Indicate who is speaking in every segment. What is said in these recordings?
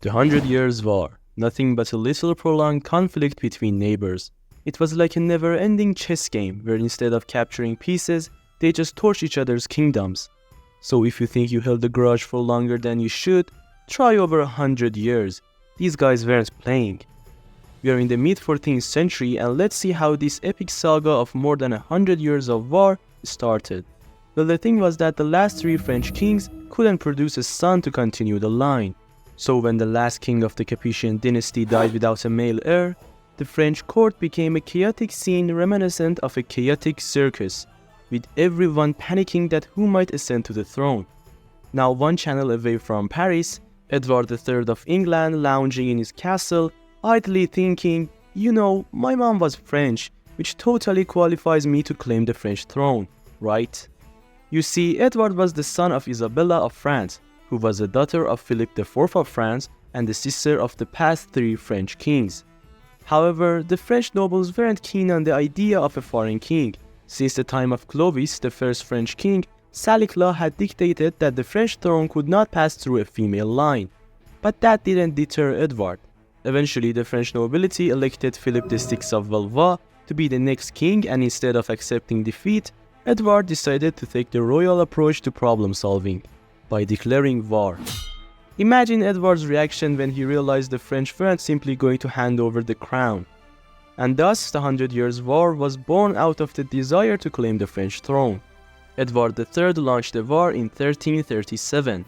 Speaker 1: The Hundred Years' War, nothing but a little prolonged conflict between neighbors. It was like a never-ending chess game where instead of capturing pieces, they just torched each other's kingdoms. So if you think you held a grudge for longer than you should, try over 100 years. These guys weren't playing. We are in the mid-14th century and let's see how this epic saga of more than 100 years of war started. Well, the thing was that the last three French kings couldn't produce a son to continue the line. So when the last king of the Capetian dynasty died without a male heir, the French court became a chaotic scene reminiscent of a chaotic circus, with everyone panicking that who might ascend to the throne. Now one channel away from Paris, Edward III of England lounging in his castle, idly thinking, my mom was French, which totally qualifies me to claim the French throne, right? You see, Edward was the son of Isabella of France, who was the daughter of Philip IV of France and the sister of the past three French kings. However, the French nobles weren't keen on the idea of a foreign king. Since the time of Clovis, the first French king, Salic law had dictated that the French throne could not pass through a female line. But that didn't deter Edward. Eventually, the French nobility elected Philip VI of Valois to be the next king, and instead of accepting defeat, Edward decided to take the royal approach to problem solving by declaring war. Imagine Edward's reaction when he realized the French weren't simply going to hand over the crown. And thus, the 100 Years' War was born out of the desire to claim the French throne. Edward III launched the war in 1337.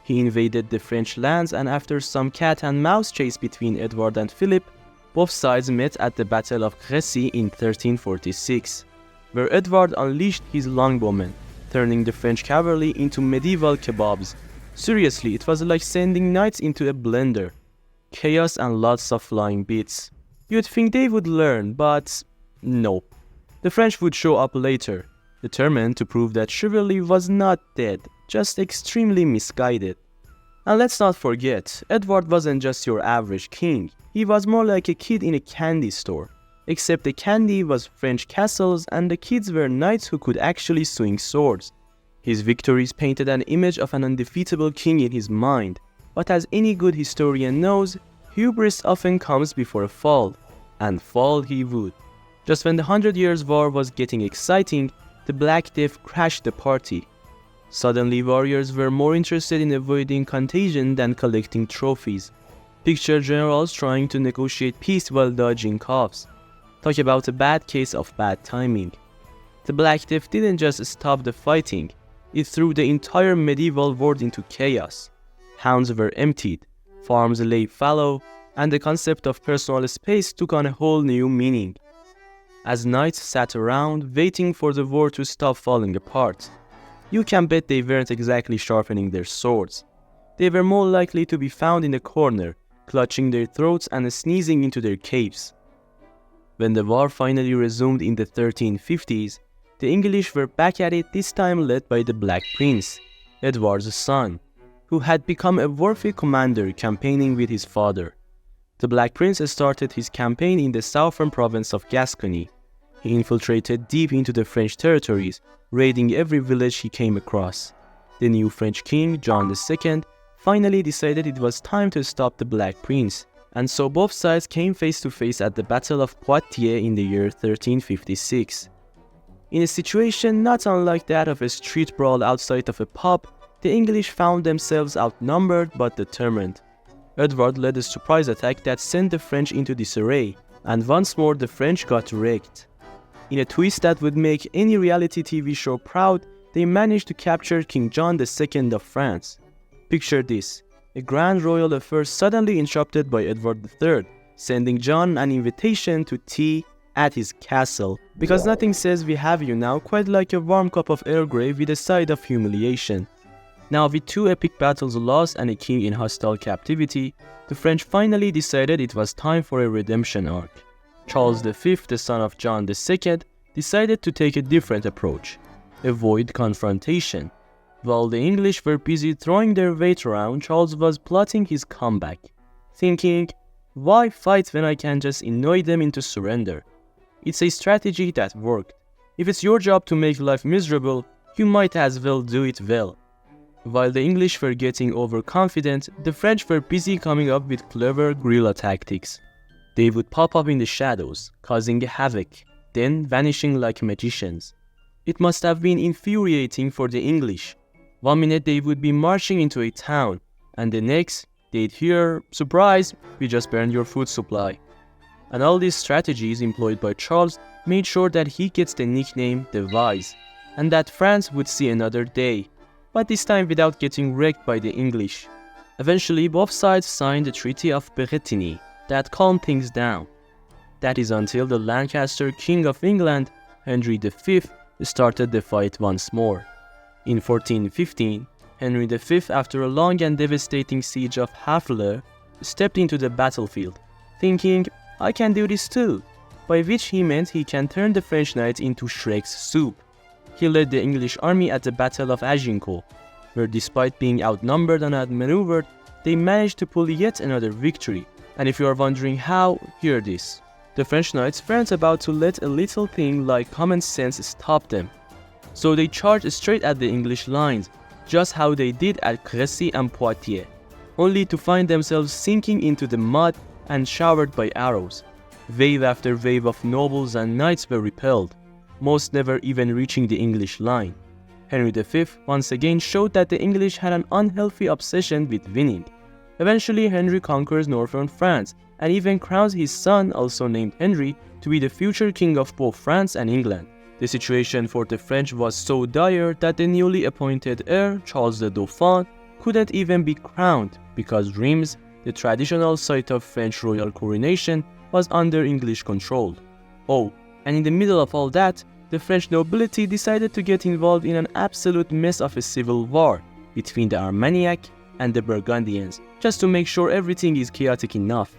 Speaker 1: He invaded the French lands, and after some cat and mouse chase between Edward and Philip, both sides met at the Battle of Crécy in 1346, where Edward unleashed his longbowmen, turning the French cavalry into medieval kebabs. Seriously, it was like sending knights into a blender. Chaos and lots of flying bits. You'd think they would learn, but nope. The French would show up later, determined to prove that chivalry was not dead, just extremely misguided. And let's not forget, Edward wasn't just your average king. He was more like a kid in a candy store. Except the candy was French castles and the kids were knights who could actually swing swords. His victories painted an image of an undefeatable king in his mind, but as any good historian knows, hubris often comes before a fall, and fall he would. Just when the 100 Years' War was getting exciting, the Black Death crashed the party. Suddenly, warriors were more interested in avoiding contagion than collecting trophies. Picture generals trying to negotiate peace while dodging coughs. Talk about a bad case of bad timing. The Black Death didn't just stop the fighting, it threw the entire medieval world into chaos. Hounds were emptied, farms lay fallow, and the concept of personal space took on a whole new meaning. As knights sat around, waiting for the war to stop falling apart, you can bet they weren't exactly sharpening their swords. They were more likely to be found in a corner, clutching their throats and sneezing into their capes. When the war finally resumed in the 1350s, the English were back at it, this time led by the Black Prince, Edward's son, who had become a worthy commander campaigning with his father. The Black Prince started his campaign in the southern province of Gascony. He infiltrated deep into the French territories, raiding every village he came across. The new French king, John II, finally decided it was time to stop the Black Prince, and so both sides came face to face at the Battle of Poitiers in the year 1356. In a situation not unlike that of a street brawl outside of a pub, the English found themselves outnumbered but determined. Edward led a surprise attack that sent the French into disarray, and once more the French got wrecked. In a twist that would make any reality TV show proud, they managed to capture King John II of France. Picture this. A grand royal affair suddenly interrupted by Edward III, sending John an invitation to tea at his castle, because nothing says we have you now quite like a warm cup of Earl Grey with a side of humiliation. Now with two epic battles lost and a king in hostile captivity, the French finally decided it was time for a redemption arc. Charles V, the son of John II, decided to take a different approach, avoid confrontation. While the English were busy throwing their weight around, Charles was plotting his comeback, thinking, why fight when I can just annoy them into surrender? It's a strategy that worked. If it's your job to make life miserable, you might as well do it well. While the English were getting overconfident, the French were busy coming up with clever guerrilla tactics. They would pop up in the shadows, causing havoc, then vanishing like magicians. It must have been infuriating for the English. One minute they would be marching into a town, and the next they'd hear, "Surprise, we just burned your food supply." And all these strategies employed by Charles made sure that he gets the nickname the Wise, and that France would see another day, but this time without getting wrecked by the English. Eventually, both sides signed the Treaty of Bretigny that calmed things down. That is until the Lancaster King of England, Henry V, started the fight once more. In 1415, Henry V, after a long and devastating siege of Harfleur, stepped into the battlefield, thinking, "I can do this too," by which he meant he can turn the French knights into Shrek's soup. He led the English army at the Battle of Agincourt, where despite being outnumbered and outmaneuvered, they managed to pull yet another victory. And if you are wondering how, hear this. The French knights weren't about to let a little thing like common sense stop them. So they charged straight at the English lines, just how they did at Crécy and Poitiers, only to find themselves sinking into the mud and showered by arrows. Wave after wave of nobles and knights were repelled, most never even reaching the English line. Henry V once again showed that the English had an unhealthy obsession with winning. Eventually, Henry conquers northern France and even crowns his son, also named Henry, to be the future king of both France and England. The situation for the French was so dire that the newly appointed heir, Charles the Dauphin, couldn't even be crowned because Reims, the traditional site of French royal coronation, was under English control. Oh, and in the middle of all that, the French nobility decided to get involved in an absolute mess of a civil war between the Armagnac and the Burgundians, just to make sure everything is chaotic enough.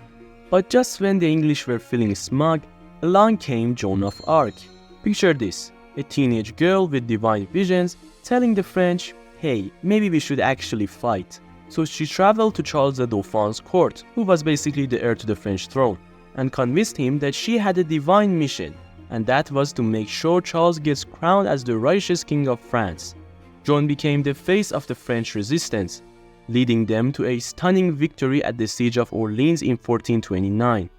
Speaker 1: But just when the English were feeling smug, along came Joan of Arc. Picture this, a teenage girl with divine visions telling the French, "Hey, maybe we should actually fight." So she traveled to Charles the Dauphin's court, who was basically the heir to the French throne, and convinced him that she had a divine mission, and that was to make sure Charles gets crowned as the righteous king of France. Joan became the face of the French resistance, leading them to a stunning victory at the Siege of Orleans in 1429,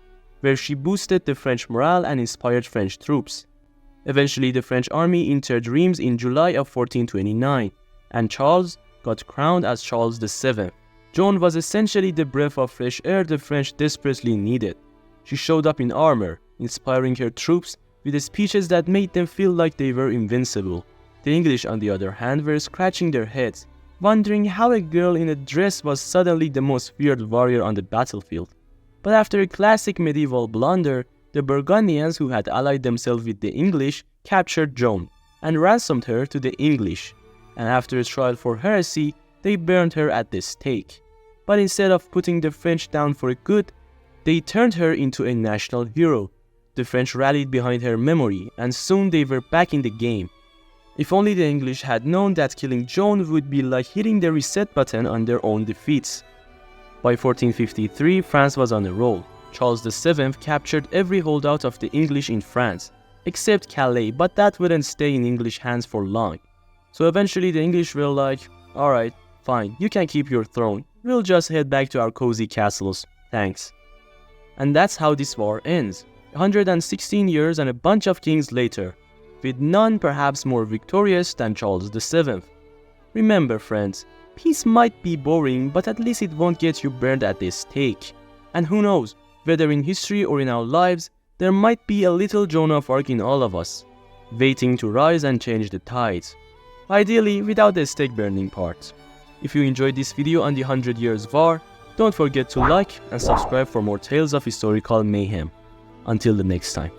Speaker 1: where she boosted the French morale and inspired French troops. Eventually, the French army entered Reims in July of 1429, and Charles got crowned as Charles VII. Joan was essentially the breath of fresh air the French desperately needed. She showed up in armor, inspiring her troops with speeches that made them feel like they were invincible. The English, on the other hand, were scratching their heads, wondering how a girl in a dress was suddenly the most feared warrior on the battlefield. But after a classic medieval blunder, the Burgundians, who had allied themselves with the English, captured Joan and ransomed her to the English, and after a trial for heresy, they burned her at the stake. But instead of putting the French down for good, they turned her into a national hero. The French rallied behind her memory, and soon they were back in the game. If only the English had known that killing Joan would be like hitting the reset button on their own defeats. By 1453, France was on a roll. Charles VII captured every holdout of the English in France, except Calais, but that wouldn't stay in English hands for long. So eventually the English were like, "Alright, fine, you can keep your throne. We'll just head back to our cozy castles. Thanks." And that's how this war ends. 116 years and a bunch of kings later, with none perhaps more victorious than Charles VII. Remember, friends, peace might be boring, but at least it won't get you burned at the stake. And who knows, whether in history or in our lives, there might be a little Joan of Arc in all of us, waiting to rise and change the tides. Ideally, without the stake burning part. If you enjoyed this video on the 100 Years War, don't forget to like and subscribe for more tales of historical mayhem. Until the next time.